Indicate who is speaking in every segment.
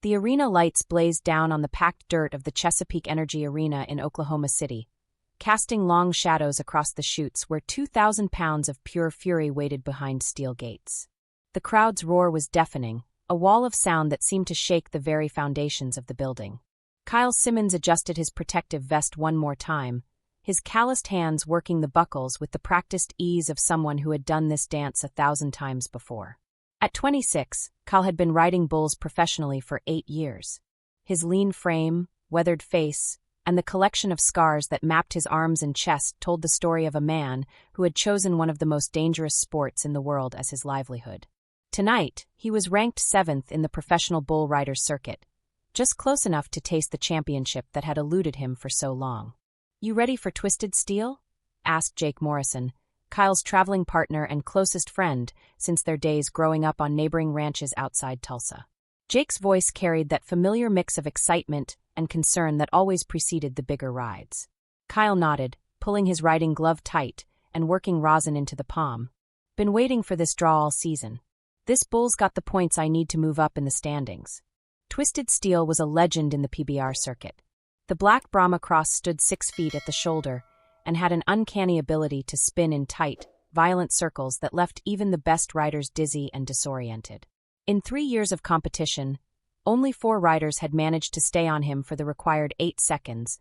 Speaker 1: The arena lights blazed down on the packed dirt of the Chesapeake Energy Arena in Oklahoma City, casting long shadows across the chutes where 2,000 pounds of pure fury waited behind steel gates. The crowd's roar was deafening, a wall of sound that seemed to shake the very foundations of the building. Kyle Simmons adjusted his protective vest one more time, his calloused hands working the buckles with the practiced ease of someone who had done this dance 1,000 times before. At 26, Kyle had been riding bulls professionally for 8 years. His lean frame, weathered face, and the collection of scars that mapped his arms and chest told the story of a man who had chosen one of the most dangerous sports in the world as his livelihood. Tonight, he was ranked 7th in the professional bull riders circuit, just close enough to taste the championship that had eluded him for so long. "You ready for Twisted Steel?" asked Jake Morrison, Kyle's traveling partner and closest friend since their days growing up on neighboring ranches outside Tulsa. Jake's voice carried that familiar mix of excitement and concern that always preceded the bigger rides. Kyle nodded, pulling his riding glove tight and working rosin into the palm. "Been waiting for this draw all season. This bull's got the points I need to move up in the standings." Twisted Steel was a legend in the PBR circuit. The black Brahma cross stood 6 feet at the shoulder and had an uncanny ability to spin in tight, violent circles that left even the best riders dizzy and disoriented. In 3 years of competition, only 4 riders had managed to stay on him for the required 8 seconds,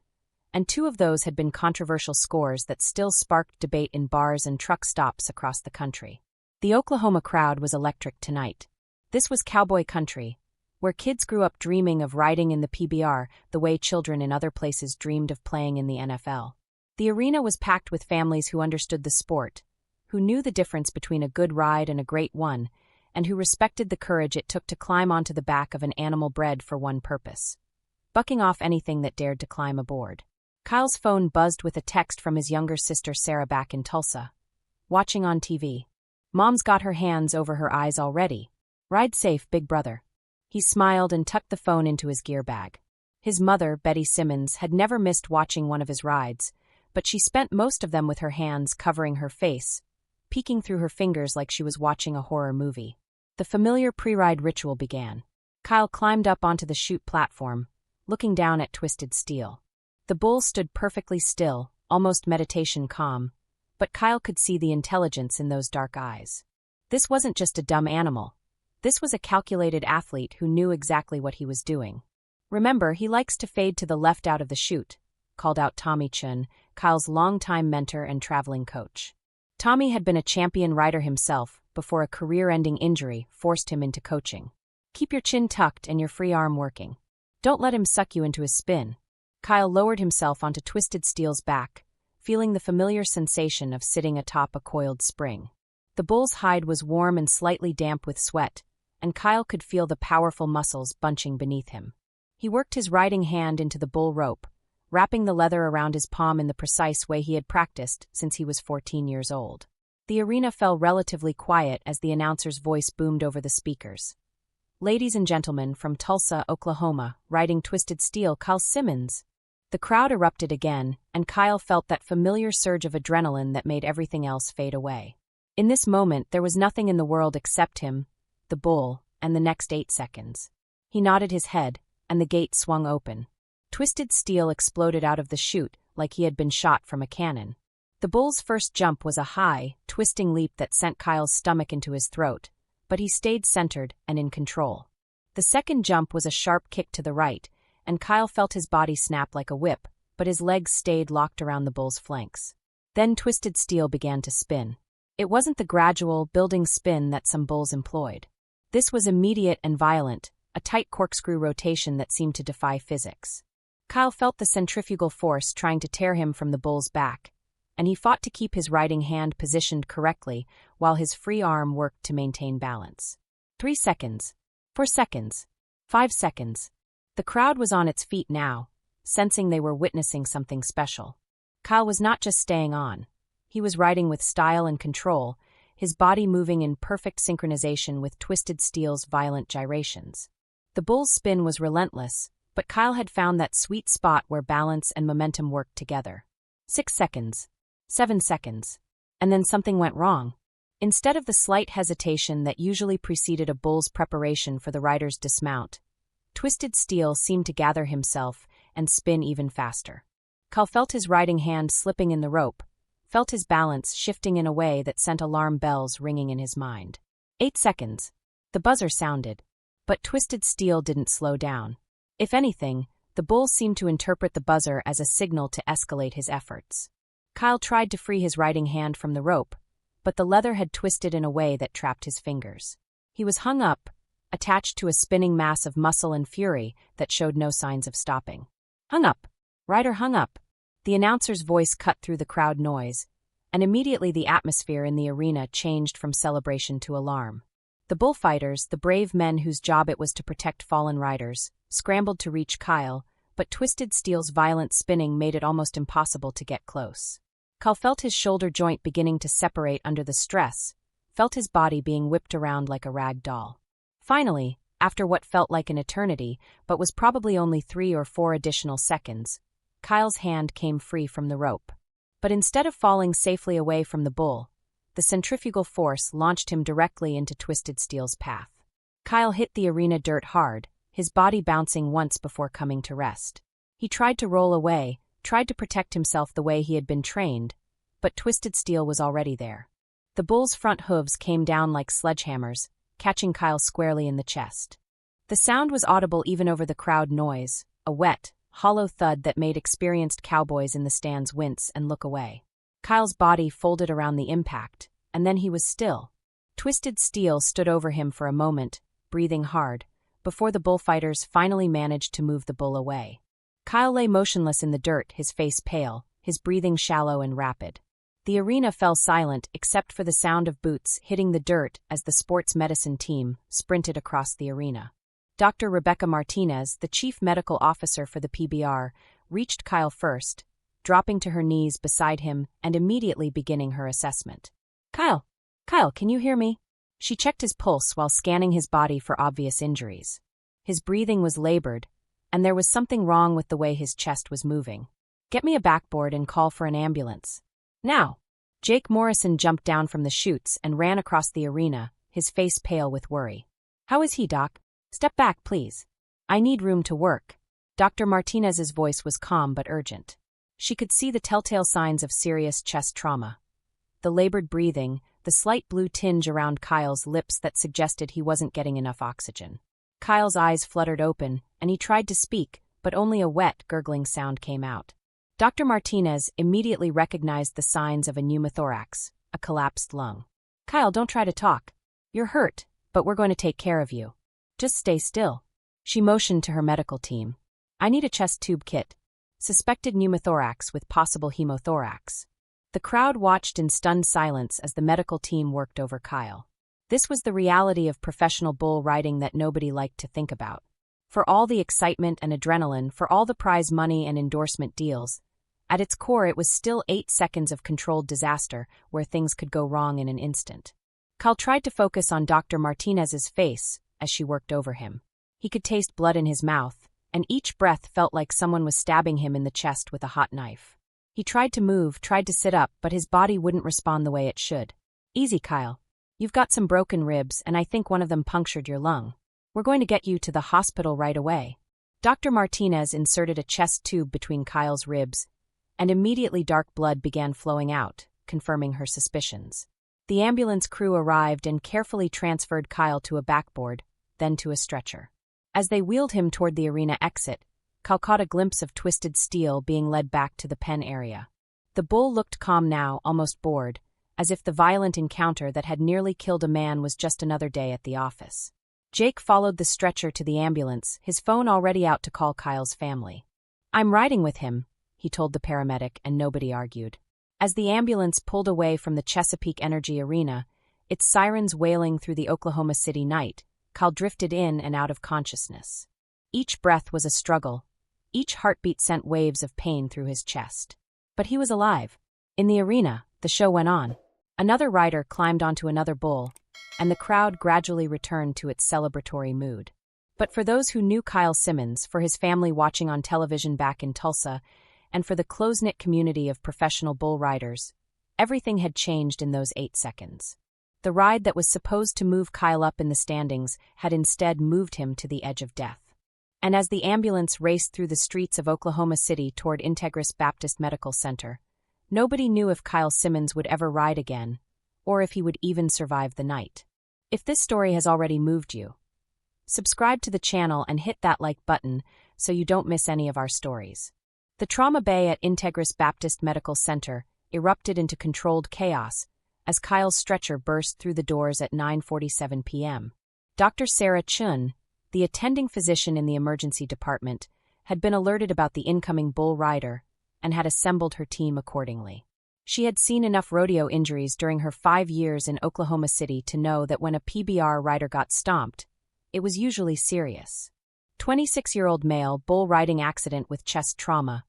Speaker 1: and 2 of those had been controversial scores that still sparked debate in bars and truck stops across the country. The Oklahoma crowd was electric tonight. This was cowboy country, where kids grew up dreaming of riding in the PBR the way children in other places dreamed of playing in the NFL. The arena was packed with families who understood the sport, who knew the difference between a good ride and a great one, and who respected the courage it took to climb onto the back of an animal bred for one purpose: bucking off anything that dared to climb aboard. Kyle's phone buzzed with a text from his younger sister Sarah back in Tulsa. "Watching on TV. Mom's got her hands over her eyes already. Ride safe, big brother." He smiled and tucked the phone into his gear bag. His mother, Betty Simmons, had never missed watching one of his rides, but she spent most of them with her hands covering her face, peeking through her fingers like she was watching a horror movie. The familiar pre-ride ritual began. Kyle climbed up onto the chute platform, looking down at Twisted Steel. The bull stood perfectly still, almost meditation calm, but Kyle could see the intelligence in those dark eyes. This wasn't just a dumb animal. This was a calculated athlete who knew exactly what he was doing. "Remember, he likes to fade to the left out of the chute," called out Tommy Chun, Kyle's longtime mentor and traveling coach. Tommy had been a champion rider himself before a career-ending injury forced him into coaching. "Keep your chin tucked and your free arm working. Don't let him suck you into his spin." Kyle lowered himself onto Twisted Steel's back, feeling the familiar sensation of sitting atop a coiled spring. The bull's hide was warm and slightly damp with sweat, and Kyle could feel the powerful muscles bunching beneath him. He worked his riding hand into the bull rope, wrapping the leather around his palm in the precise way he had practiced since he was 14 years old. The arena fell relatively quiet as the announcer's voice boomed over the speakers. "Ladies and gentlemen, from Tulsa, Oklahoma, riding Twisted Steel, Kyle Simmons." The crowd erupted again, and Kyle felt that familiar surge of adrenaline that made everything else fade away. In this moment, there was nothing in the world except him, the bull, and the next 8 seconds. He nodded his head, and the gate swung open. Twisted Steel exploded out of the chute like he had been shot from a cannon. The bull's first jump was a high, twisting leap that sent Kyle's stomach into his throat, but he stayed centered and in control. The second jump was a sharp kick to the right, and Kyle felt his body snap like a whip, but his legs stayed locked around the bull's flanks. Then Twisted Steel began to spin. It wasn't the gradual, building spin that some bulls employed. This was immediate and violent, a tight corkscrew rotation that seemed to defy physics. Kyle felt the centrifugal force trying to tear him from the bull's back, and he fought to keep his riding hand positioned correctly while his free arm worked to maintain balance. 3 seconds. 4 seconds. 5 seconds. The crowd was on its feet now, sensing they were witnessing something special. Kyle was not just staying on. He was riding with style and control, his body moving in perfect synchronization with Twisted Steel's violent gyrations. The bull's spin was relentless, but Kyle had found that sweet spot where balance and momentum worked together. 6 seconds. 7 seconds. And then something went wrong. Instead of the slight hesitation that usually preceded a bull's preparation for the rider's dismount, Twisted Steel seemed to gather himself and spin even faster. Kyle felt his riding hand slipping in the rope, felt his balance shifting in a way that sent alarm bells ringing in his mind. 8 seconds. The buzzer sounded. But Twisted Steel didn't slow down. If anything, the bull seemed to interpret the buzzer as a signal to escalate his efforts. Kyle tried to free his riding hand from the rope, but the leather had twisted in a way that trapped his fingers. He was hung up, attached to a spinning mass of muscle and fury that showed no signs of stopping. Hung up! Rider hung up! The announcer's voice cut through the crowd noise, and immediately the atmosphere in the arena changed from celebration to alarm. The bullfighters, the brave men whose job it was to protect fallen riders, scrambled to reach Kyle, but Twisted Steel's violent spinning made it almost impossible to get close. Kyle felt his shoulder joint beginning to separate under the stress, felt his body being whipped around like a rag doll. Finally, after what felt like an eternity, but was probably only 3 or 4 additional seconds, Kyle's hand came free from the rope. But instead of falling safely away from the bull, the centrifugal force launched him directly into Twisted Steel's path. Kyle hit the arena dirt hard, his body bouncing once before coming to rest. He tried to roll away, tried to protect himself the way he had been trained, but Twisted Steel was already there. The bull's front hooves came down like sledgehammers, catching Kyle squarely in the chest. The sound was audible even over the crowd noise, a wet, hollow thud that made experienced cowboys in the stands wince and look away. Kyle's body folded around the impact, and then he was still. Twisted Steel stood over him for a moment, breathing hard, before the bullfighters finally managed to move the bull away. Kyle lay motionless in the dirt, his face pale, his breathing shallow and rapid. The arena fell silent except for the sound of boots hitting the dirt as the sports medicine team sprinted across the arena. Dr. Rebecca Martinez, the chief medical officer for the PBR, reached Kyle first, dropping to her knees beside him and immediately beginning her assessment. Kyle, can you hear me? She checked his pulse while scanning his body for obvious injuries. His breathing was labored, and there was something wrong with the way his chest was moving. Get me a backboard and call for an ambulance. Now! Jake Morrison jumped down from the chutes and ran across the arena, his face pale with worry. How is he, Doc? Step back, please. I need room to work. Dr. Martinez's voice was calm but urgent. She could see the telltale signs of serious chest trauma. The labored breathing, the slight blue tinge around Kyle's lips that suggested he wasn't getting enough oxygen. Kyle's eyes fluttered open, and he tried to speak, but only a wet, gurgling sound came out. Dr. Martinez immediately recognized the signs of a pneumothorax, a collapsed lung. Kyle, don't try to talk. You're hurt, but we're going to take care of you. Just stay still. She motioned to her medical team. I need a chest tube kit. Suspected pneumothorax with possible hemothorax. The crowd watched in stunned silence as the medical team worked over Kyle. This was the reality of professional bull riding that nobody liked to think about. For all the excitement and adrenaline, for all the prize money and endorsement deals, at its core it was still 8 seconds of controlled disaster where things could go wrong in an instant. Kyle tried to focus on Dr. Martinez's face as she worked over him. He could taste blood in his mouth, and each breath felt like someone was stabbing him in the chest with a hot knife. He tried to move, tried to sit up, but his body wouldn't respond the way it should. Easy, Kyle. You've got some broken ribs, and I think one of them punctured your lung. We're going to get you to the hospital right away. Dr. Martinez inserted a chest tube between Kyle's ribs, and immediately dark blood began flowing out, confirming her suspicions. The ambulance crew arrived and carefully transferred Kyle to a backboard, then to a stretcher. As they wheeled him toward the arena exit, Kyle caught a glimpse of Twisted Steel being led back to the pen area. The bull looked calm now, almost bored, as if the violent encounter that had nearly killed a man was just another day at the office. Jake followed the stretcher to the ambulance, his phone already out to call Kyle's family. I'm riding with him, he told the paramedic, and nobody argued. As the ambulance pulled away from the Chesapeake Energy Arena, its sirens wailing through the Oklahoma City night, Kyle drifted in and out of consciousness. Each breath was a struggle. Each heartbeat sent waves of pain through his chest. But he was alive. In the arena, the show went on. Another rider climbed onto another bull, and the crowd gradually returned to its celebratory mood. But for those who knew Kyle Simmons, for his family watching on television back in Tulsa, and for the close-knit community of professional bull riders, everything had changed in those 8 seconds. The ride that was supposed to move Kyle up in the standings had instead moved him to the edge of death. And as the ambulance raced through the streets of Oklahoma City toward Integris Baptist Medical Center, nobody knew if Kyle Simmons would ever ride again, or if he would even survive the night. If this story has already moved you, subscribe to the channel and hit that like button so you don't miss any of our stories. The trauma bay at Integris Baptist Medical Center erupted into controlled chaos as Kyle's stretcher burst through the doors at 9:47 p.m. Dr. Sarah Chun, the attending physician in the emergency department, had been alerted about the incoming bull rider and had assembled her team accordingly. She had seen enough rodeo injuries during her 5 years in Oklahoma City to know that when a PBR rider got stomped, it was usually serious. 26-year-old male bull riding accident with chest trauma.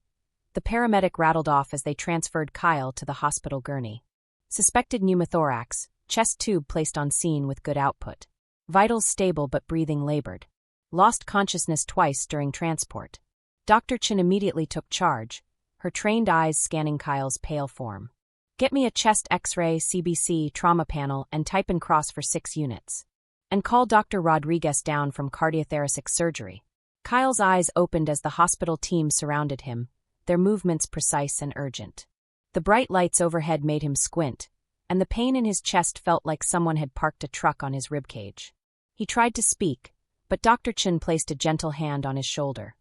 Speaker 1: The paramedic rattled off as they transferred Kyle to the hospital gurney. Suspected pneumothorax, chest tube placed on scene with good output. Vitals stable but breathing labored. Lost consciousness twice during transport. Dr. Chin immediately took charge, her trained eyes scanning Kyle's pale form. Get me a chest X-ray, CBC, trauma panel, and type and cross for 6 units. And call Dr. Rodriguez down from cardiothoracic surgery. Kyle's eyes opened as the hospital team surrounded him, their movements precise and urgent. The bright lights overhead made him squint, and the pain in his chest felt like someone had parked a truck on his ribcage. He tried to speak, but Dr. Chun placed a gentle hand on his shoulder.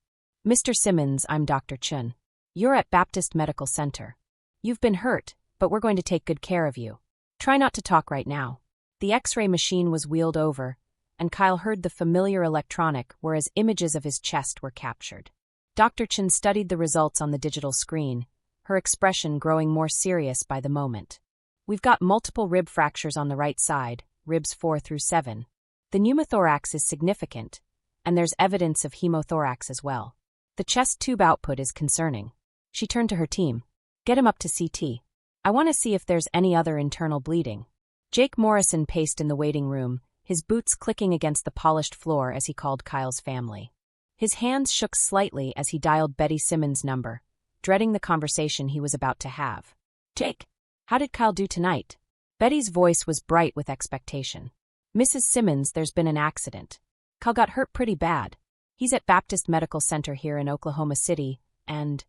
Speaker 1: Mr. Simmons, I'm Dr. Chun. You're at Baptist Medical Center. You've been hurt, but we're going to take good care of you. Try not to talk right now. The X-ray machine was wheeled over, and Kyle heard the familiar electronic whereas images of his chest were captured. Dr. Chun studied the results on the digital screen, her expression growing more serious by the moment. We've got multiple rib fractures on the right side, ribs 4 through 7. The pneumothorax is significant, and there's evidence of hemothorax as well. The chest tube output is concerning. She turned to her team. Get him up to CT. I want to see if there's any other internal bleeding. Jake Morrison paced in the waiting room, his boots clicking against the polished floor as he called Kyle's family. His hands shook slightly as he dialed Betty Simmons' number, dreading the conversation he was about to have. Jake, how did Kyle do tonight? Betty's voice was bright with expectation. Mrs. Simmons, there's been an accident. Kyle got hurt pretty bad. He's at Baptist Medical Center here in Oklahoma City, and...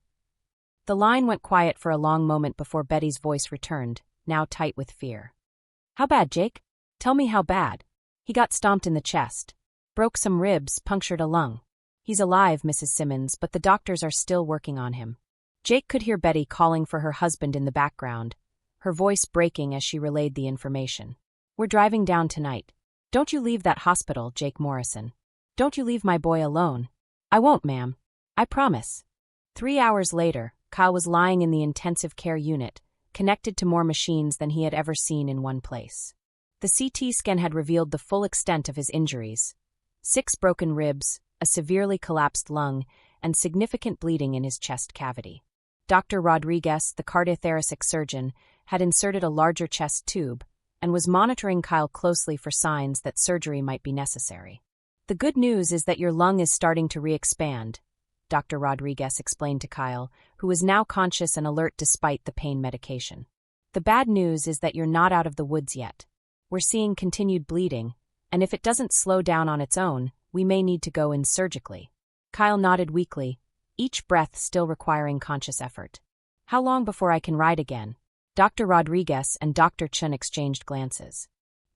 Speaker 1: The line went quiet for a long moment before Betty's voice returned, now tight with fear. How bad, Jake? Tell me how bad. He got stomped in the chest. Broke some ribs, punctured a lung. He's alive, Mrs. Simmons, but the doctors are still working on him. Jake could hear Betty calling for her husband in the background, her voice breaking as she relayed the information. We're driving down tonight. Don't you leave that hospital, Jake Morrison. Don't you leave my boy alone. I won't, ma'am. I promise. 3 hours later, Kyle was lying in the intensive care unit, connected to more machines than he had ever seen in one place. The CT scan had revealed the full extent of his injuries. 6 broken ribs, a severely collapsed lung, and significant bleeding in his chest cavity. Dr. Rodriguez, the cardiothoracic surgeon, had inserted a larger chest tube and was monitoring Kyle closely for signs that surgery might be necessary. The good news is that your lung is starting to re-expand, Dr. Rodriguez explained to Kyle, who was now conscious and alert despite the pain medication. The bad news is that you're not out of the woods yet. We're seeing continued bleeding, and if it doesn't slow down on its own, we may need to go in surgically. Kyle nodded weakly, each breath still requiring conscious effort. How long before I can ride again? Dr. Rodriguez and Dr. Chun exchanged glances.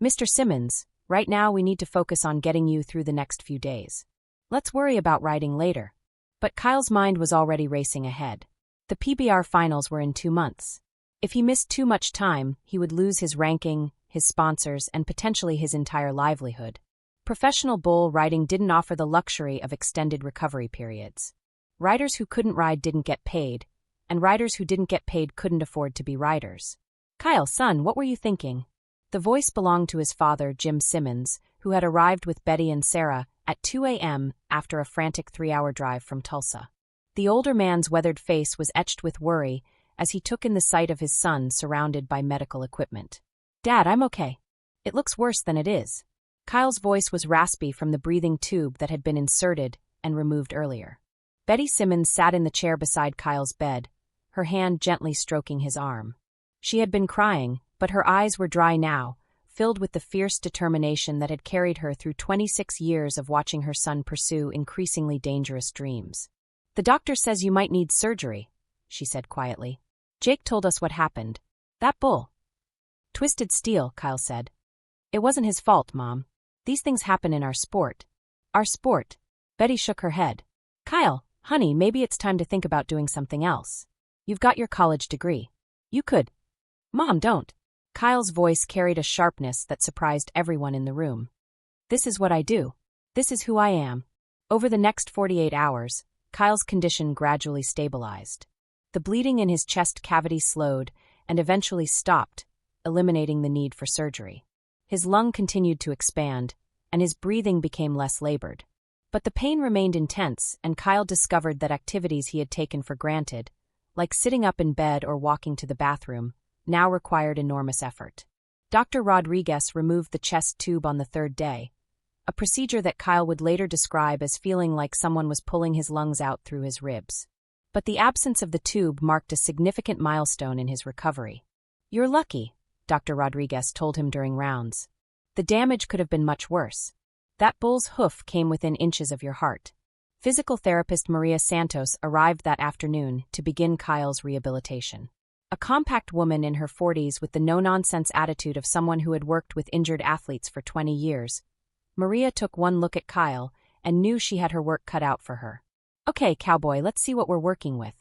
Speaker 1: Mr. Simmons, right now we need to focus on getting you through the next few days. Let's worry about riding later. But Kyle's mind was already racing ahead. The PBR finals were in 2 months. If he missed too much time, he would lose his ranking, his sponsors, and potentially his entire livelihood. Professional bull riding didn't offer the luxury of extended recovery periods. Riders who couldn't ride didn't get paid, and riders who didn't get paid couldn't afford to be riders. Kyle, son, what were you thinking? The voice belonged to his father, Jim Simmons, who had arrived with Betty and Sarah at 2 a.m. after a frantic 3-hour drive from Tulsa. The older man's weathered face was etched with worry as he took in the sight of his son surrounded by medical equipment. Dad, I'm okay. It looks worse than it is. Kyle's voice was raspy from the breathing tube that had been inserted and removed earlier. Betty Simmons sat in the chair beside Kyle's bed, her hand gently stroking his arm. She had been crying, but her eyes were dry now, filled with the fierce determination that had carried her through 26 years of watching her son pursue increasingly dangerous dreams. "The doctor says you might need surgery," she said quietly. "Jake told us what happened. That bull." "Twisted steel," Kyle said. "It wasn't his fault, Mom. These things happen in our sport." "Our sport?" Betty shook her head. "Kyle, honey, maybe it's time to think about doing something else. You've got your college degree. You could—" "Mom, don't." Kyle's voice carried a sharpness that surprised everyone in the room. "This is what I do. This is who I am." Over the next 48 hours, Kyle's condition gradually stabilized. The bleeding in his chest cavity slowed and eventually stopped, eliminating the need for surgery. His lung continued to expand, and his breathing became less labored. But the pain remained intense, and Kyle discovered that activities he had taken for granted, like sitting up in bed or walking to the bathroom, now required enormous effort. Dr. Rodriguez removed the chest tube on the third day, a procedure that Kyle would later describe as feeling like someone was pulling his lungs out through his ribs. But the absence of the tube marked a significant milestone in his recovery. "You're lucky," Dr. Rodriguez told him during rounds. "The damage could have been much worse. That bull's hoof came within inches of your heart." Physical therapist Maria Santos arrived that afternoon to begin Kyle's rehabilitation. A compact woman in her 40s with the no-nonsense attitude of someone who had worked with injured athletes for 20 years, Maria took one look at Kyle and knew she had her work cut out for her. "Okay, cowboy, let's see what we're working with."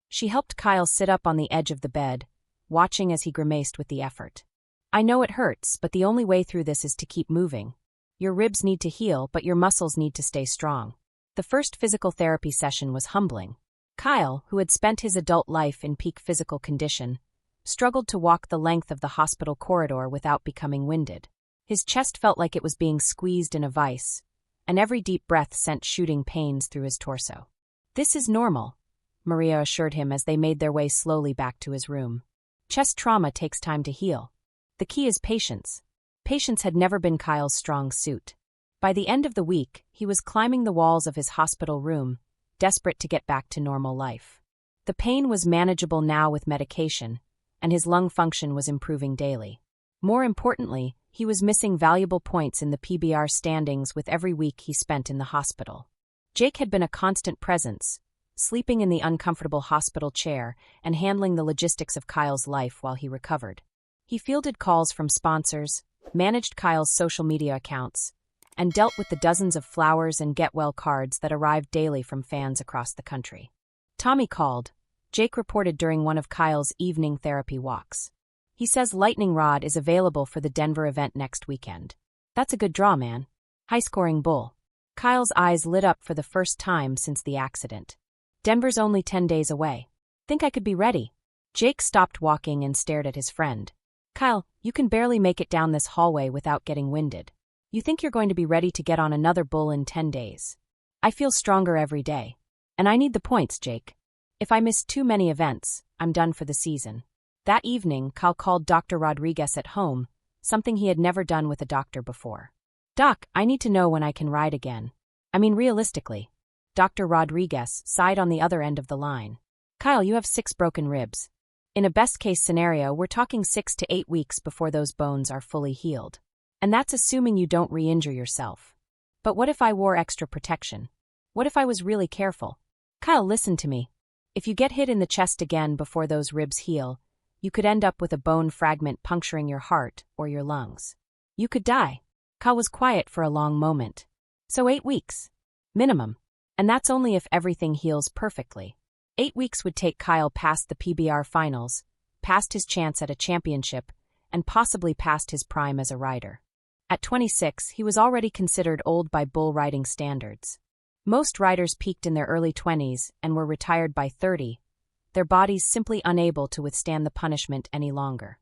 Speaker 1: She helped Kyle sit up on the edge of the bed, watching as he grimaced with the effort. "I know it hurts, but the only way through this is to keep moving. Your ribs need to heal, but your muscles need to stay strong." The first physical therapy session was humbling. Kyle, who had spent his adult life in peak physical condition, struggled to walk the length of the hospital corridor without becoming winded. His chest felt like it was being squeezed in a vice, and every deep breath sent shooting pains through his torso. "This is normal," Maria assured him as they made their way slowly back to his room. "Chest trauma takes time to heal. The key is patience." Patience had never been Kyle's strong suit. By the end of the week, he was climbing the walls of his hospital room, desperate to get back to normal life. The pain was manageable now with medication, and his lung function was improving daily. More importantly, he was missing valuable points in the PBR standings with every week he spent in the hospital. Jake had been a constant presence, sleeping in the uncomfortable hospital chair and handling the logistics of Kyle's life while he recovered. He fielded calls from sponsors, managed Kyle's social media accounts, and dealt with the dozens of flowers and get-well cards that arrived daily from fans across the country. Tommy called, Jake reported during one of Kyle's evening therapy walks. "He says Lightning Rod is available for the Denver event next weekend. That's a good draw, man. High-scoring bull." Kyle's eyes lit up for the first time since the accident. "Denver's only 10 days away. Think I could be ready?" Jake stopped walking and stared at his friend. "Kyle, you can barely make it down this hallway without getting winded. You think you're going to be ready to get on another bull in 10 days. I feel stronger every day. And I need the points, Jake. If I miss too many events, I'm done for the season." That evening, Kyle called Dr. Rodriguez at home, something he had never done with a doctor before. "Doc, I need to know when I can ride again. I mean, realistically." Dr. Rodriguez sighed on the other end of the line. "Kyle, you have 6 broken ribs. In a best-case scenario, we're talking 6 to 8 weeks before those bones are fully healed. And that's assuming you don't re-injure yourself. But what if I wore extra protection? What if I was really careful? Kyle, listen to me. If you get hit in the chest again before those ribs heal, you could end up with a bone fragment puncturing your heart or your lungs. You could die." Kyle was quiet for a long moment. "So 8 weeks. Minimum. And that's only if everything heals perfectly." 8 weeks would take Kyle past the PBR finals, past his chance at a championship, and possibly past his prime as a rider. At 26, he was already considered old by bull riding standards. Most riders peaked in their early 20s and were retired by 30, their bodies simply unable to withstand the punishment any longer.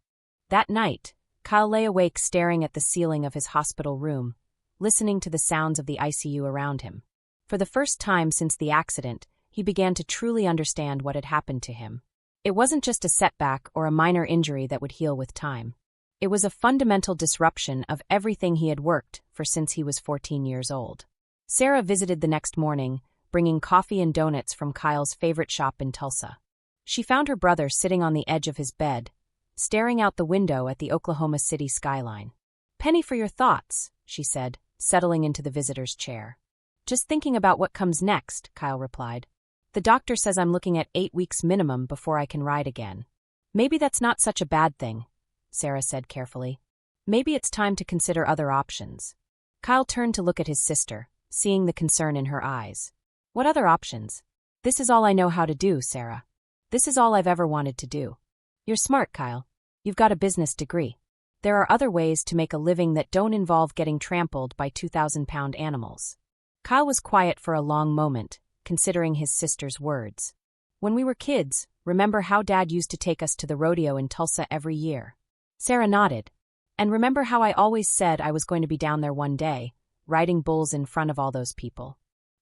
Speaker 1: That night, Kyle lay awake staring at the ceiling of his hospital room, listening to the sounds of the ICU around him. For the first time since the accident, he began to truly understand what had happened to him. It wasn't just a setback or a minor injury that would heal with time. It was a fundamental disruption of everything he had worked for since he was 14 years old. Sarah visited the next morning, bringing coffee and donuts from Kyle's favorite shop in Tulsa. She found her brother sitting on the edge of his bed, staring out the window at the Oklahoma City skyline. Penny for your thoughts, she said, settling into the visitor's chair. Just thinking about what comes next, Kyle replied. The doctor says I'm looking at 8 weeks minimum before I can ride again. Maybe that's not such a bad thing, Sarah said carefully. Maybe it's time to consider other options. Kyle turned to look at his sister, seeing the concern in her eyes. What other options? This is all I know how to do, Sarah. This is all I've ever wanted to do. You're smart, Kyle. You've got a business degree. There are other ways to make a living that don't involve getting trampled by 2,000-pound animals. Kyle was quiet for a long moment, considering his sister's words. When we were kids, remember how Dad used to take us to the rodeo in Tulsa every year? Sarah nodded. And remember how I always said I was going to be down there one day, riding bulls in front of all those people?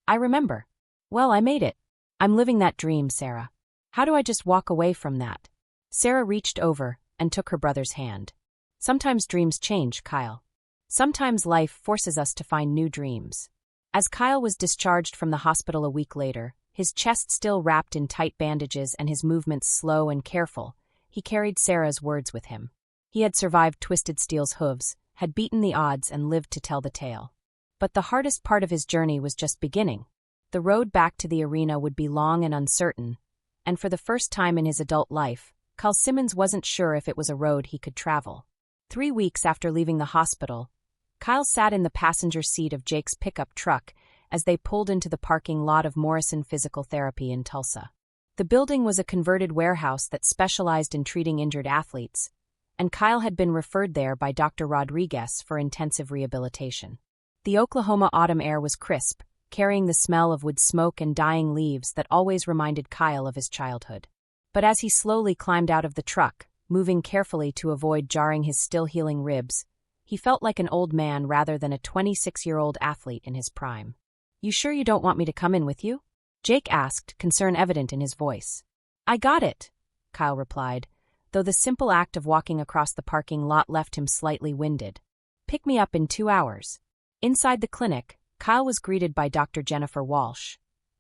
Speaker 1: I remember. Well, I made it. I'm living that dream, Sarah. How do I just walk away from that? Sarah reached over and took her brother's hand. Sometimes dreams change, Kyle. Sometimes life forces us to find new dreams. As Kyle was discharged from the hospital a week later, his chest still wrapped in tight bandages and his movements slow and careful, he carried Sarah's words with him. He had survived Twisted Steel's hooves, had beaten the odds and lived to tell the tale. But the hardest part of his journey was just beginning. The road back to the arena would be long and uncertain, and for the first time in his adult life, Kyle Simmons wasn't sure if it was a road he could travel. 3 weeks after leaving the hospital, Kyle sat in the passenger seat of Jake's pickup truck as they pulled into the parking lot of Morrison Physical Therapy in Tulsa. The building was a converted warehouse that specialized in treating injured athletes, and Kyle had been referred there by Dr. Rodriguez for intensive rehabilitation. The Oklahoma autumn air was crisp, carrying the smell of wood smoke and dying leaves that always reminded Kyle of his childhood. But as he slowly climbed out of the truck, moving carefully to avoid jarring his still-healing ribs, he felt like an old man rather than a 26-year-old athlete in his prime. "You sure you don't want me to come in with you?" Jake asked, concern evident in his voice. "I got it," Kyle replied, though the simple act of walking across the parking lot left him slightly winded. "Pick me up in 2 hours." Inside the clinic, Kyle was greeted by Dr. Jennifer Walsh,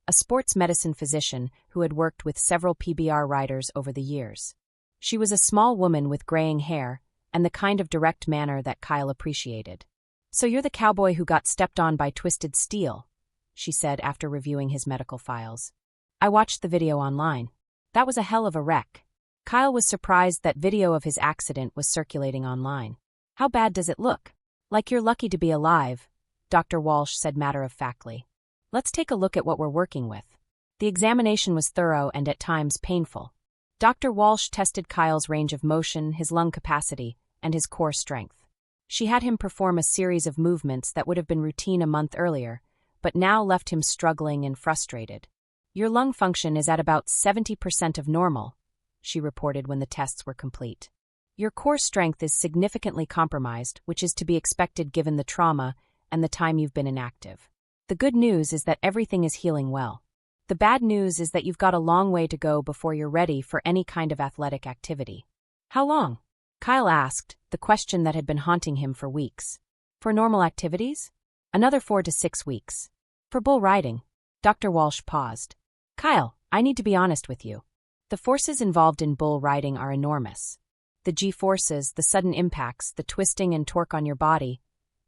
Speaker 1: a sports medicine physician who had worked with several PBR riders over the years. She was a small woman with graying hair and the kind of direct manner that Kyle appreciated. "So you're the cowboy who got stepped on by Twisted Steel," she said after reviewing his medical files. "I watched the video online. That was a hell of a wreck." Kyle was surprised that video of his accident was circulating online. "How bad does it look?" "Like you're lucky to be alive," Dr. Walsh said matter-of-factly. "Let's take a look at what we're working with." The examination was thorough and at times painful. Dr. Walsh tested Kyle's range of motion, his lung capacity, and his core strength. She had him perform a series of movements that would have been routine a month earlier, but now left him struggling and frustrated. "Your lung function is at about 70% of normal," she reported when the tests were complete. "Your core strength is significantly compromised, which is to be expected given the trauma and the time you've been inactive. The good news is that everything is healing well. The bad news is that you've got a long way to go before you're ready for any kind of athletic activity." "How long?" Kyle asked, the question that had been haunting him for weeks. "For normal activities?" "Another 4 to 6 weeks. For bull riding." Dr. Walsh paused. "Kyle, I need to be honest with you. The forces involved in bull riding are enormous. The G-forces, the sudden impacts, the twisting and torque on your body,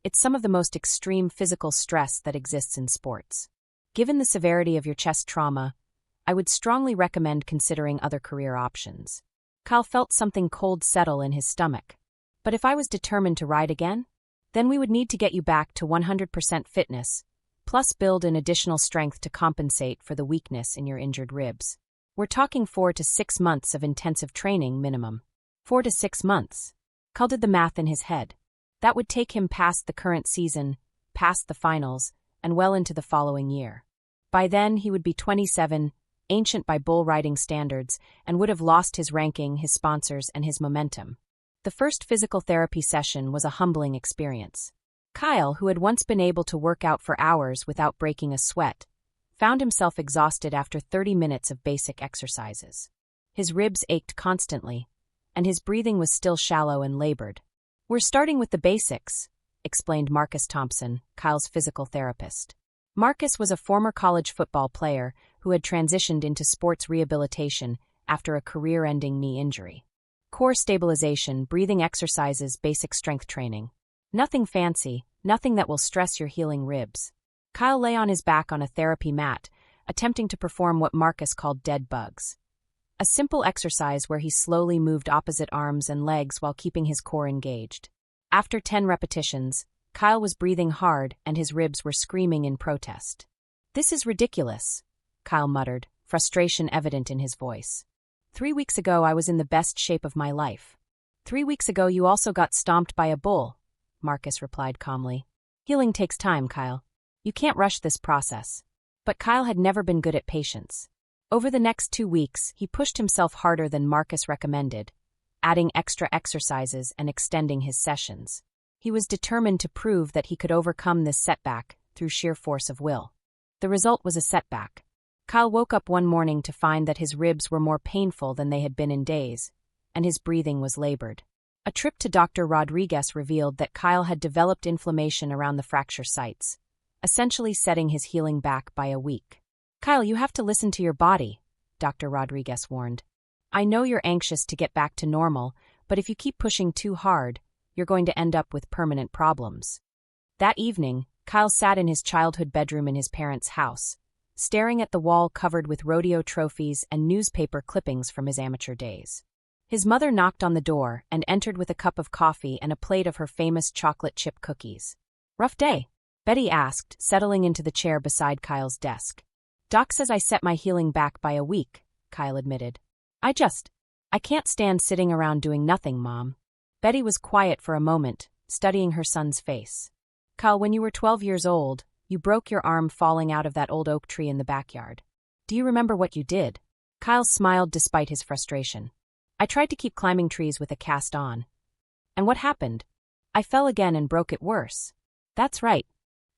Speaker 1: it's some of the most extreme physical stress that exists in sports. Given the severity of your chest trauma, I would strongly recommend considering other career options." Kyle felt something cold settle in his stomach. "But if I was determined to ride again? Then we would need to get you back to 100% fitness, plus build an additional strength to compensate for the weakness in your injured ribs. We're talking 4 to 6 months of intensive training minimum." 4 to 6 months. Kyle did the math in his head. That would take him past the current season, past the finals, and well into the following year. By then, he would be 27, ancient by bull riding standards, and would have lost his ranking, his sponsors, and his momentum. The first physical therapy session was a humbling experience. Kyle, who had once been able to work out for hours without breaking a sweat, found himself exhausted after 30 minutes of basic exercises. His ribs ached constantly, and his breathing was still shallow and labored. "We're starting with the basics," explained Marcus Thompson, Kyle's physical therapist. Marcus was a former college football player who had transitioned into sports rehabilitation after a career-ending knee injury. Core stabilization, breathing exercises, basic strength training. Nothing fancy, nothing that will stress your healing ribs. Kyle lay on his back on a therapy mat, attempting to perform what Marcus called dead bugs. A simple exercise where he slowly moved opposite arms and legs while keeping his core engaged. After 10 repetitions, Kyle was breathing hard and his ribs were screaming in protest. "This is ridiculous," Kyle muttered, frustration evident in his voice. 3 weeks ago I was in the best shape of my life. 3 weeks ago you also got stomped by a bull, Marcus replied calmly. Healing takes time, Kyle. You can't rush this process. But Kyle had never been good at patience. Over the next 2 weeks, he pushed himself harder than Marcus recommended, adding extra exercises and extending his sessions. He was determined to prove that he could overcome this setback through sheer force of will. The result was a setback. Kyle woke up one morning to find that his ribs were more painful than they had been in days, and his breathing was labored. A trip to Dr. Rodriguez revealed that Kyle had developed inflammation around the fracture sites, essentially setting his healing back by a week. "Kyle, you have to listen to your body," Dr. Rodriguez warned. "I know you're anxious to get back to normal, but if you keep pushing too hard, you're going to end up with permanent problems." That evening, Kyle sat in his childhood bedroom in his parents' house, staring at the wall covered with rodeo trophies and newspaper clippings from his amateur days. His mother knocked on the door and entered with a cup of coffee and a plate of her famous chocolate chip cookies. "Rough day?" Betty asked, settling into the chair beside Kyle's desk. "Doc says I set my healing back by a week," Kyle admitted. I can't stand sitting around doing nothing, Mom." Betty was quiet for a moment, studying her son's face. "Kyle, when you were 12 years old, you broke your arm falling out of that old oak tree in the backyard. Do you remember what you did?" Kyle smiled despite his frustration. "I tried to keep climbing trees with a cast on. And what happened? I fell again and broke it worse." "That's right.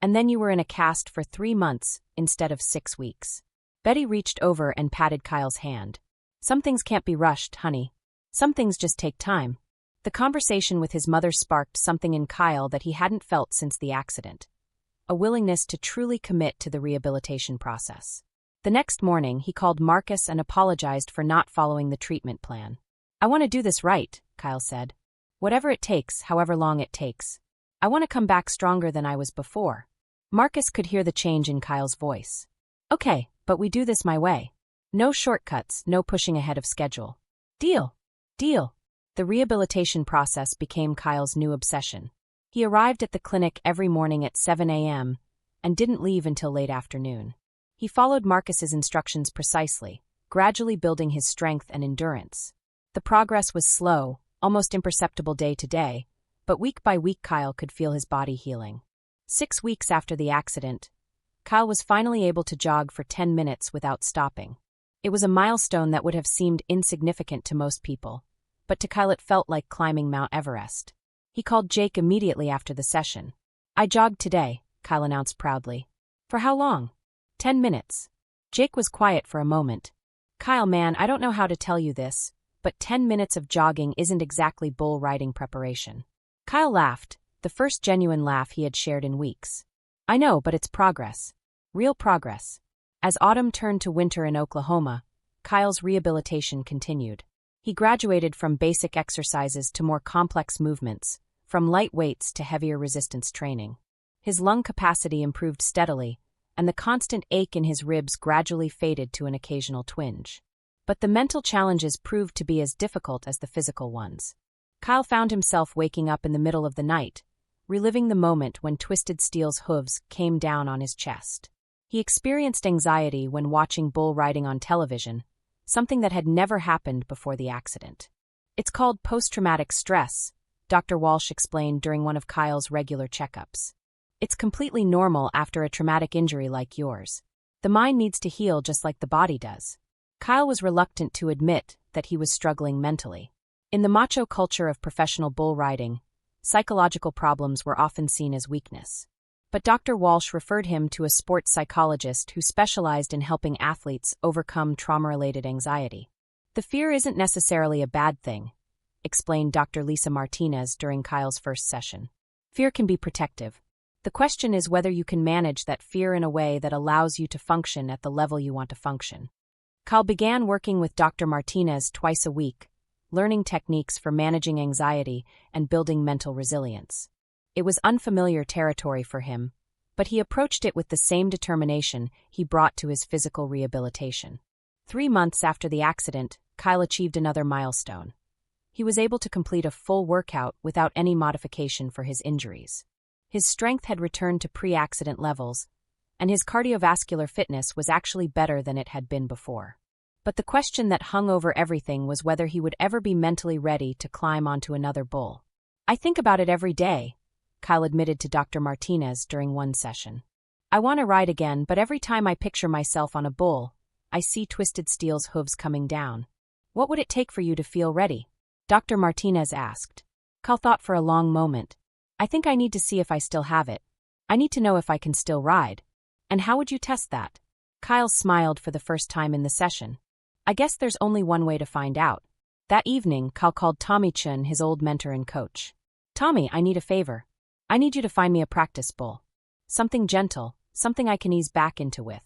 Speaker 1: And then you were in a cast for 3 months instead of 6 weeks. Betty reached over and patted Kyle's hand. "Some things can't be rushed, honey. Some things just take time." The conversation with his mother sparked something in Kyle that he hadn't felt since the accident. A willingness to truly commit to the rehabilitation process. The next morning, he called Marcus and apologized for not following the treatment plan. "I want to do this right," Kyle said. "Whatever it takes, however long it takes. I want to come back stronger than I was before." Marcus could hear the change in Kyle's voice. "Okay, but we do this my way. No shortcuts, no pushing ahead of schedule." "Deal. Deal." The rehabilitation process became Kyle's new obsession. He arrived at the clinic every morning at 7 a.m. and didn't leave until late afternoon. He followed Marcus's instructions precisely, gradually building his strength and endurance. The progress was slow, almost imperceptible day to day, but week by week Kyle could feel his body healing. 6 weeks after the accident, Kyle was finally able to jog for 10 minutes without stopping. It was a milestone that would have seemed insignificant to most people, but to Kyle it felt like climbing Mount Everest. He called Jake immediately after the session. "I jogged today," Kyle announced proudly. "For how long?" 10 minutes. Jake was quiet for a moment. "Kyle, man, I don't know how to tell you this, but 10 minutes of jogging isn't exactly bull riding preparation." Kyle laughed, the first genuine laugh he had shared in weeks. "I know, but it's progress. Real progress." As autumn turned to winter in Oklahoma, Kyle's rehabilitation continued. He graduated from basic exercises to more complex movements, from light weights to heavier resistance training. His lung capacity improved steadily, and the constant ache in his ribs gradually faded to an occasional twinge. But the mental challenges proved to be as difficult as the physical ones. Kyle found himself waking up in the middle of the night, reliving the moment when Twisted Steel's hooves came down on his chest. He experienced anxiety when watching bull riding on television, something that had never happened before the accident. "It's called post-traumatic stress," Dr. Walsh explained during one of Kyle's regular checkups. "It's completely normal after a traumatic injury like yours. The mind needs to heal just like the body does." Kyle was reluctant to admit that he was struggling mentally. In the macho culture of professional bull riding, psychological problems were often seen as weakness. But Dr. Walsh referred him to a sports psychologist who specialized in helping athletes overcome trauma-related anxiety. "The fear isn't necessarily a bad thing," explained Dr. Lisa Martinez during Kyle's first session. "Fear can be protective. The question is whether you can manage that fear in a way that allows you to function at the level you want to function." Kyle began working with Dr. Martinez twice a week, learning techniques for managing anxiety and building mental resilience. It was unfamiliar territory for him, but he approached it with the same determination he brought to his physical rehabilitation. 3 months after the accident, Kyle achieved another milestone. He was able to complete a full workout without any modification for his injuries. His strength had returned to pre-accident levels, and his cardiovascular fitness was actually better than it had been before. But the question that hung over everything was whether he would ever be mentally ready to climb onto another bull. "I think about it every day," Kyle admitted to Dr. Martinez during one session. "I want to ride again, but every time I picture myself on a bull, I see Twisted Steel's hooves coming down. What would it take for you to feel ready?" Dr. Martinez asked. Kyle thought for a long moment. "I think I need to see if I still have it. I need to know if I can still ride." "And how would you test that?" Kyle smiled for the first time in the session. "I guess there's only one way to find out." That evening, Kyle called Tommy Chun, his old mentor and coach. "Tommy, I need a favor. I need you to find me a practice bull. Something gentle, something I can ease back into with."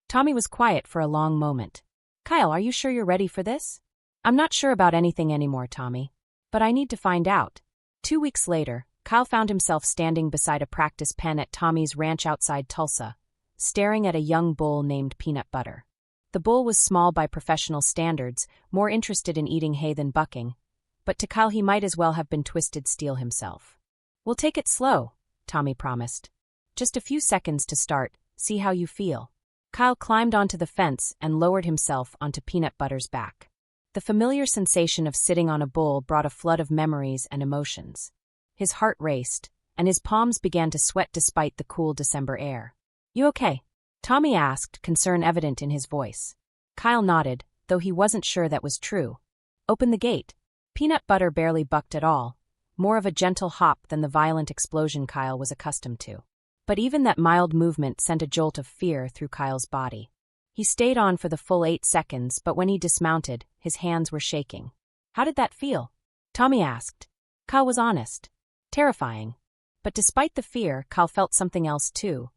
Speaker 1: Tommy was quiet for a long moment. "Kyle, are you sure you're ready for this?" "I'm not sure about anything anymore, Tommy. But I need to find out." 2 weeks later, Kyle found himself standing beside a practice pen at Tommy's ranch outside Tulsa, staring at a young bull named Peanut Butter. The bull was small by professional standards, more interested in eating hay than bucking, but to Kyle he might as well have been Twisted Steel himself. "We'll take it slow," Tommy promised. "Just a few seconds to start, see how you feel." Kyle climbed onto the fence and lowered himself onto Peanut Butter's back. The familiar sensation of sitting on a bull brought a flood of memories and emotions. His heart raced, and his palms began to sweat despite the cool December air. "You okay?" Tommy asked, concern evident in his voice. Kyle nodded, though he wasn't sure that was true. "Open the gate." Peanut Butter barely bucked at all, more of a gentle hop than the violent explosion Kyle was accustomed to. But even that mild movement sent a jolt of fear through Kyle's body. He stayed on for the full 8 seconds, but when he dismounted, his hands were shaking. "How did that feel?" Tommy asked. Kyle was honest. "Terrifying." But despite the fear, Kyle felt something else too.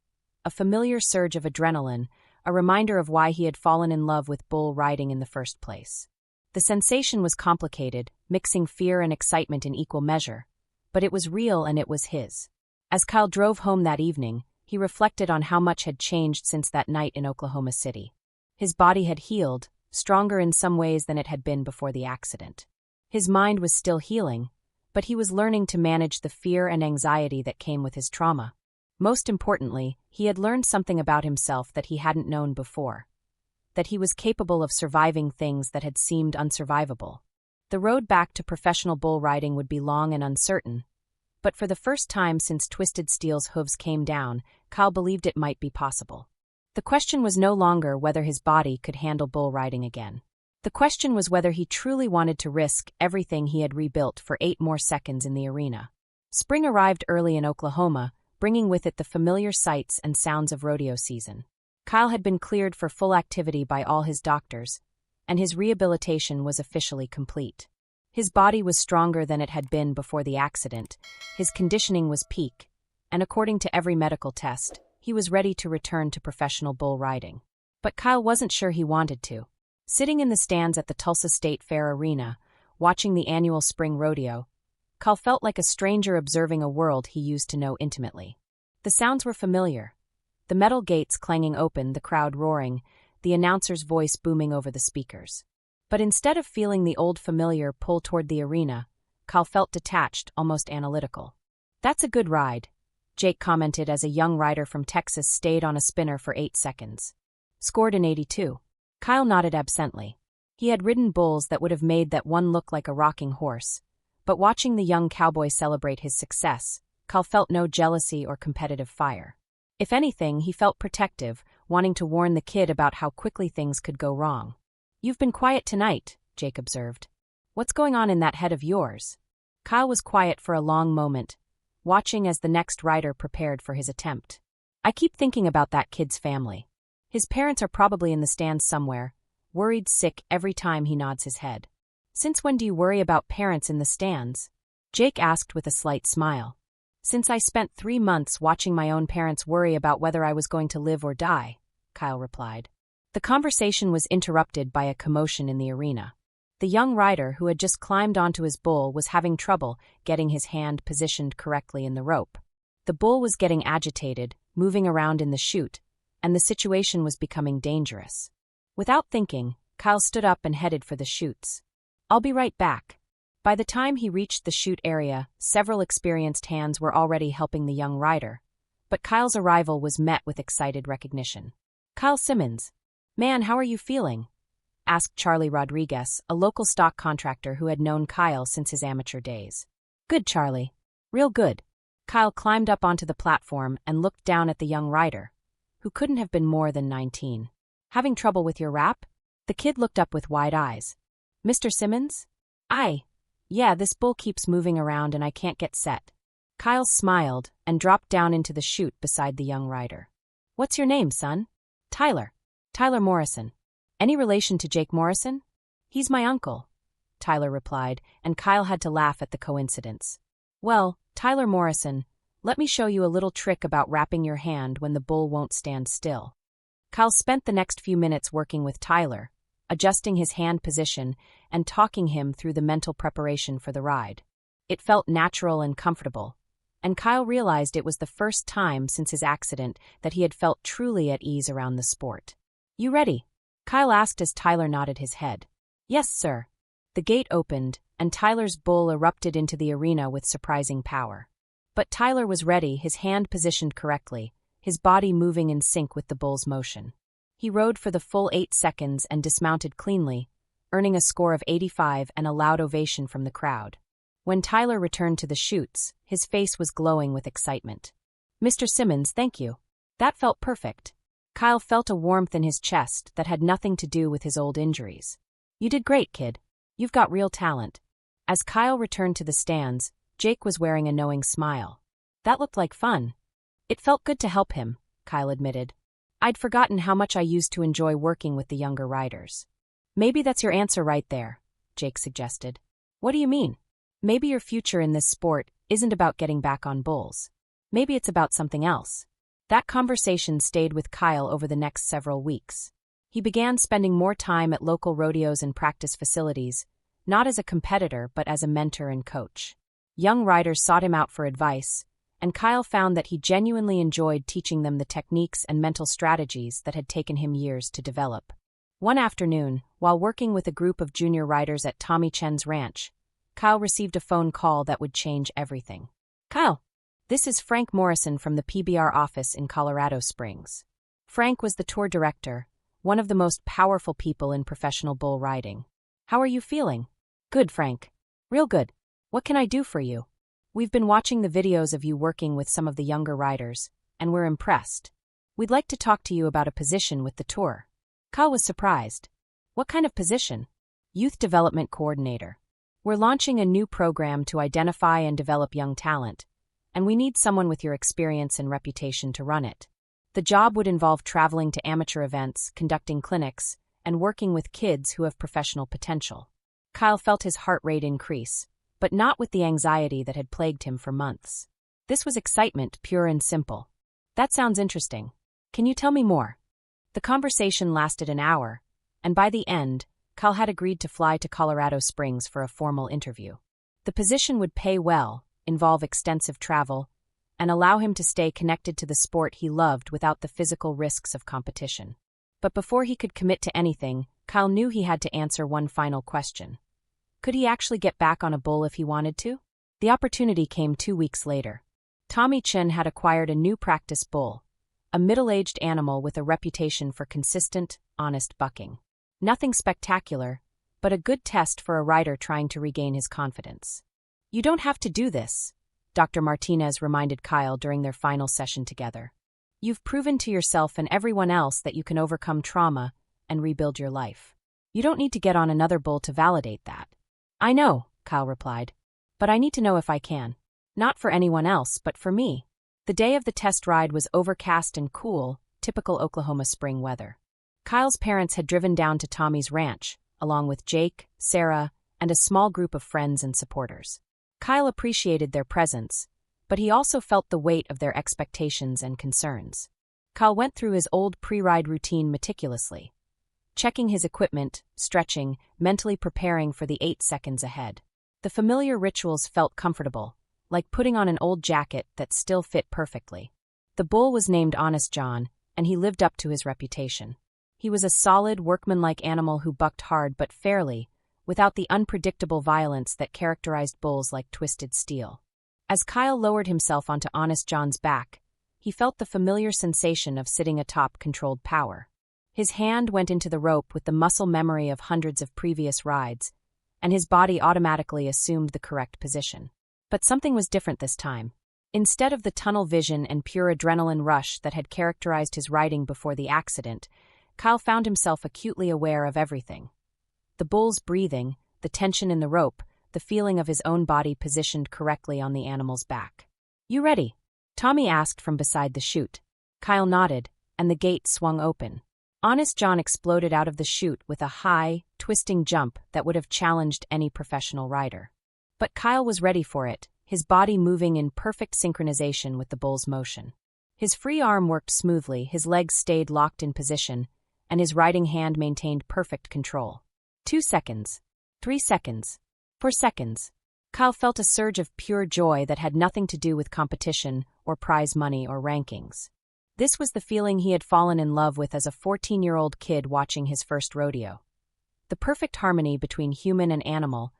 Speaker 1: A familiar surge of adrenaline, a reminder of why he had fallen in love with bull riding in the first place. The sensation was complicated, mixing fear and excitement in equal measure, but it was real and it was his. As Kyle drove home that evening, he reflected on how much had changed since that night in Oklahoma City. His body had healed, stronger in some ways than it had been before the accident. His mind was still healing, but he was learning to manage the fear and anxiety that came with his trauma. Most importantly, he had learned something about himself that he hadn't known before. That he was capable of surviving things that had seemed unsurvivable. The road back to professional bull riding would be long and uncertain, but for the first time since Twisted Steel's hooves came down, Kyle believed it might be possible. The question was no longer whether his body could handle bull riding again. The question was whether he truly wanted to risk everything he had rebuilt for 8 more seconds in the arena. Spring arrived early in Oklahoma, bringing with it the familiar sights and sounds of rodeo season. Kyle had been cleared for full activity by all his doctors, and his rehabilitation was officially complete. His body was stronger than it had been before the accident, his conditioning was peak, and according to every medical test, he was ready to return to professional bull riding. But Kyle wasn't sure he wanted to. Sitting in the stands at the Tulsa State Fair Arena, watching the annual spring rodeo, Kyle felt like a stranger observing a world he used to know intimately. The sounds were familiar. The metal gates clanging open, the crowd roaring, the announcer's voice booming over the speakers. But instead of feeling the old familiar pull toward the arena, Kyle felt detached, almost analytical. "That's a good ride," Jake commented as a young rider from Texas stayed on a spinner for 8 seconds. "Scored an 82. Kyle nodded absently. He had ridden bulls that would have made that one look like a rocking horse, but watching the young cowboy celebrate his success, Kyle felt no jealousy or competitive fire. If anything, he felt protective, wanting to warn the kid about how quickly things could go wrong. "You've been quiet tonight," Jake observed. "What's going on in that head of yours?" Kyle was quiet for a long moment, watching as the next rider prepared for his attempt. "I keep thinking about that kid's family. His parents are probably in the stands somewhere, worried sick every time he nods his head." "Since when do you worry about parents in the stands?" Jake asked with a slight smile. "Since I spent 3 months watching my own parents worry about whether I was going to live or die," Kyle replied. The conversation was interrupted by a commotion in the arena. The young rider who had just climbed onto his bull was having trouble getting his hand positioned correctly in the rope. The bull was getting agitated, moving around in the chute, and the situation was becoming dangerous. Without thinking, Kyle stood up and headed for the chutes. "I'll be right back." By the time he reached the chute area, several experienced hands were already helping the young rider, but Kyle's arrival was met with excited recognition. "Kyle Simmons. Man, how are you feeling?" asked Charlie Rodriguez, a local stock contractor who had known Kyle since his amateur days. "Good, Charlie. Real good." Kyle climbed up onto the platform and looked down at the young rider, who couldn't have been more than 19. "Having trouble with your rap?" The kid looked up with wide eyes. "Mr. Simmons?" Yeah, this bull keeps moving around and I can't get set." Kyle smiled and dropped down into the chute beside the young rider. "What's your name, son?" "Tyler. Tyler Morrison." "Any relation to Jake Morrison?" "He's my uncle," Tyler replied, and Kyle had to laugh at the coincidence. "Well, Tyler Morrison, let me show you a little trick about wrapping your hand when the bull won't stand still." Kyle spent the next few minutes working with Tyler, adjusting his hand position and talking him through the mental preparation for the ride. It felt natural and comfortable, and Kyle realized it was the first time since his accident that he had felt truly at ease around the sport. "You ready?" Kyle asked as Tyler nodded his head. "Yes, sir." The gate opened, and Tyler's bull erupted into the arena with surprising power. But Tyler was ready, his hand positioned correctly, his body moving in sync with the bull's motion. He rode for the full 8 seconds and dismounted cleanly, earning a score of 85 and a loud ovation from the crowd. When Tyler returned to the chutes, his face was glowing with excitement. "Mr. Simmons, thank you. That felt perfect." Kyle felt a warmth in his chest that had nothing to do with his old injuries. "You did great, kid. You've got real talent." As Kyle returned to the stands, Jake was wearing a knowing smile. "That looked like fun." "It felt good to help him," Kyle admitted. "I'd forgotten how much I used to enjoy working with the younger riders." "Maybe that's your answer right there," Jake suggested. "What do you mean?" "Maybe your future in this sport isn't about getting back on bulls. Maybe it's about something else." That conversation stayed with Kyle over the next several weeks. He began spending more time at local rodeos and practice facilities, not as a competitor but as a mentor and coach. Young riders sought him out for advice, and Kyle found that he genuinely enjoyed teaching them the techniques and mental strategies that had taken him years to develop. One afternoon, while working with a group of junior riders at Tommy Chen's ranch, Kyle received a phone call that would change everything. "Kyle, this is Frank Morrison from the PBR office in Colorado Springs." Frank was the tour director, one of the most powerful people in professional bull riding. "How are you feeling?" "Good, Frank. Real good. What can I do for you?" "We've been watching the videos of you working with some of the younger riders, and we're impressed. We'd like to talk to you about a position with the tour." Kyle was surprised. "What kind of position?" "Youth Development Coordinator. We're launching a new program to identify and develop young talent, and we need someone with your experience and reputation to run it. The job would involve traveling to amateur events, conducting clinics, and working with kids who have professional potential." Kyle felt his heart rate increase, but not with the anxiety that had plagued him for months. This was excitement, pure and simple. "That sounds interesting. Can you tell me more?" The conversation lasted an hour, and by the end, Kyle had agreed to fly to Colorado Springs for a formal interview. The position would pay well, involve extensive travel, and allow him to stay connected to the sport he loved without the physical risks of competition. But before he could commit to anything, Kyle knew he had to answer one final question. Could he actually get back on a bull if he wanted to? The opportunity came 2 weeks later. Tommy Chen had acquired a new practice bull, a middle-aged animal with a reputation for consistent, honest bucking. Nothing spectacular, but a good test for a rider trying to regain his confidence. "You don't have to do this," Dr. Martinez reminded Kyle during their final session together. "You've proven to yourself and everyone else that you can overcome trauma and rebuild your life. You don't need to get on another bull to validate that." "I know," Kyle replied, "but I need to know if I can. Not for anyone else, but for me." The day of the test ride was overcast and cool, typical Oklahoma spring weather. Kyle's parents had driven down to Tommy's ranch, along with Jake, Sarah, and a small group of friends and supporters. Kyle appreciated their presence, but he also felt the weight of their expectations and concerns. Kyle went through his old pre-ride routine meticulously. checking his equipment, stretching, mentally preparing for the 8 seconds ahead. The familiar rituals felt comfortable, like putting on an old jacket that still fit perfectly. The bull was named Honest John, and he lived up to his reputation. He was a solid, workmanlike animal who bucked hard but fairly, without the unpredictable violence that characterized bulls like Twisted Steel. As Kyle lowered himself onto Honest John's back, he felt the familiar sensation of sitting atop controlled power. His hand went into the rope with the muscle memory of hundreds of previous rides, and his body automatically assumed the correct position. But something was different this time. Instead of the tunnel vision and pure adrenaline rush that had characterized his riding before the accident, Kyle found himself acutely aware of everything. The bull's breathing, the tension in the rope, the feeling of his own body positioned correctly on the animal's back. "You ready?" Tommy asked from beside the chute. Kyle nodded, and the gate swung open. Honest John exploded out of the chute with a high, twisting jump that would have challenged any professional rider. But Kyle was ready for it, his body moving in perfect synchronization with the bull's motion. His free arm worked smoothly, his legs stayed locked in position, and his riding hand maintained perfect control. 2 seconds. 3 seconds. 4 seconds. Kyle felt a surge of pure joy that had nothing to do with competition or prize money or rankings. This was the feeling he had fallen in love with as a 14-year-old kid watching his first rodeo. The perfect harmony between human and animal,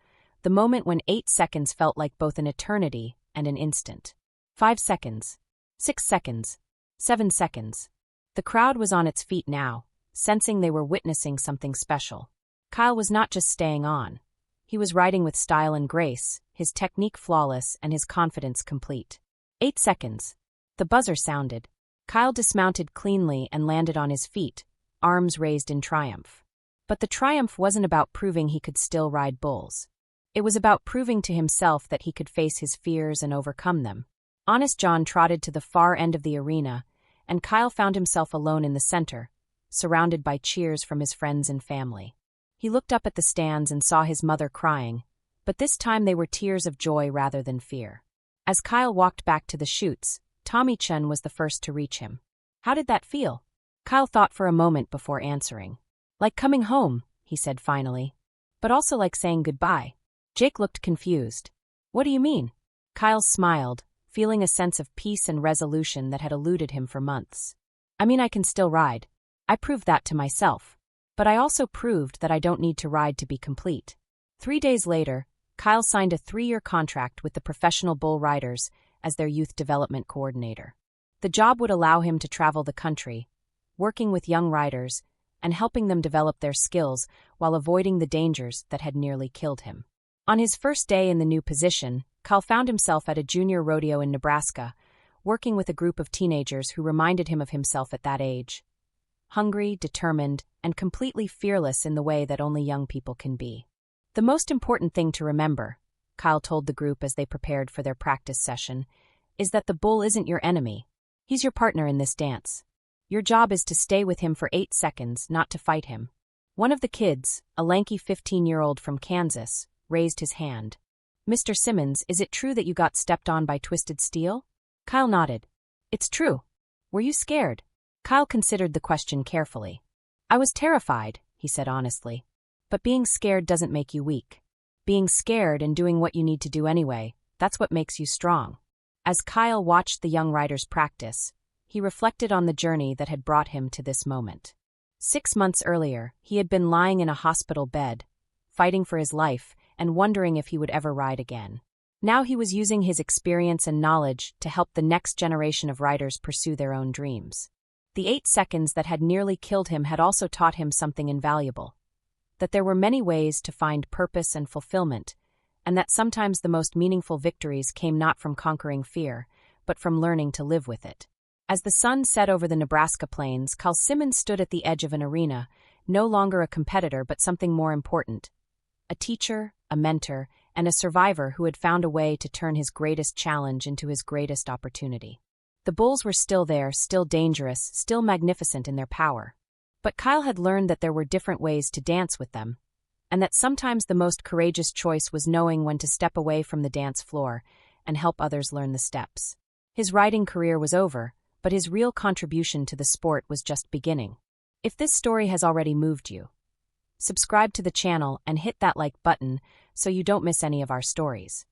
Speaker 1: the moment when 8 seconds felt like both an eternity and an instant. 5 seconds. 6 seconds. 7 seconds. The crowd was on its feet now, sensing they were witnessing something special. Kyle was not just staying on. He was riding with style and grace, his technique flawless and his confidence complete. 8 seconds. The buzzer sounded. Kyle dismounted cleanly and landed on his feet, arms raised in triumph. But the triumph wasn't about proving he could still ride bulls. It was about proving to himself that he could face his fears and overcome them. Honest John trotted to the far end of the arena, and Kyle found himself alone in the center, surrounded by cheers from his friends and family. He looked up at the stands and saw his mother crying, but this time they were tears of joy rather than fear. As Kyle walked back to the chutes, Tommy Chun was the first to reach him. "How did that feel?" Kyle thought for a moment before answering. "Like coming home," he said finally, "but also like saying goodbye." Jake looked confused. "What do you mean?" Kyle smiled, feeling a sense of peace and resolution that had eluded him for months. "I mean, I can still ride. I proved that to myself. But I also proved that I don't need to ride to be complete." 3 days later, Kyle signed a 3-year contract with the Professional Bull Riders as their youth development coordinator. The job would allow him to travel the country, working with young riders and helping them develop their skills while avoiding the dangers that had nearly killed him. On his first day in the new position, Kyle found himself at a junior rodeo in Nebraska, working with a group of teenagers who reminded him of himself at that age. Hungry, determined, and completely fearless in the way that only young people can be. "The most important thing to remember," Kyle told the group as they prepared for their practice session, "is that the bull isn't your enemy. He's your partner in this dance. Your job is to stay with him for 8 seconds, not to fight him." One of the kids, a lanky 15-year-old from Kansas, raised his hand. "Mr. Simmons, is it true that you got stepped on by Twisted Steel?" Kyle nodded. "It's true. Were you scared?" Kyle considered the question carefully. "I was terrified," he said honestly. "But being scared doesn't make you weak. Being scared and doing what you need to do anyway, that's what makes you strong." As Kyle watched the young riders practice, he reflected on the journey that had brought him to this moment. 6 months earlier, he had been lying in a hospital bed, fighting for his life and wondering if he would ever ride again. Now he was using his experience and knowledge to help the next generation of riders pursue their own dreams. The 8 seconds that had nearly killed him had also taught him something invaluable. That there were many ways to find purpose and fulfillment, and that sometimes the most meaningful victories came not from conquering fear, but from learning to live with it. As the sun set over the Nebraska plains, Simmons stood at the edge of an arena, no longer a competitor but something more important. A teacher, a mentor, and a survivor who had found a way to turn his greatest challenge into his greatest opportunity. The bulls were still there, still dangerous, still magnificent in their power. But Kyle had learned that there were different ways to dance with them, and that sometimes the most courageous choice was knowing when to step away from the dance floor and help others learn the steps. His riding career was over, but his real contribution to the sport was just beginning. If this story has already moved you, subscribe to the channel and hit that like button so you don't miss any of our stories.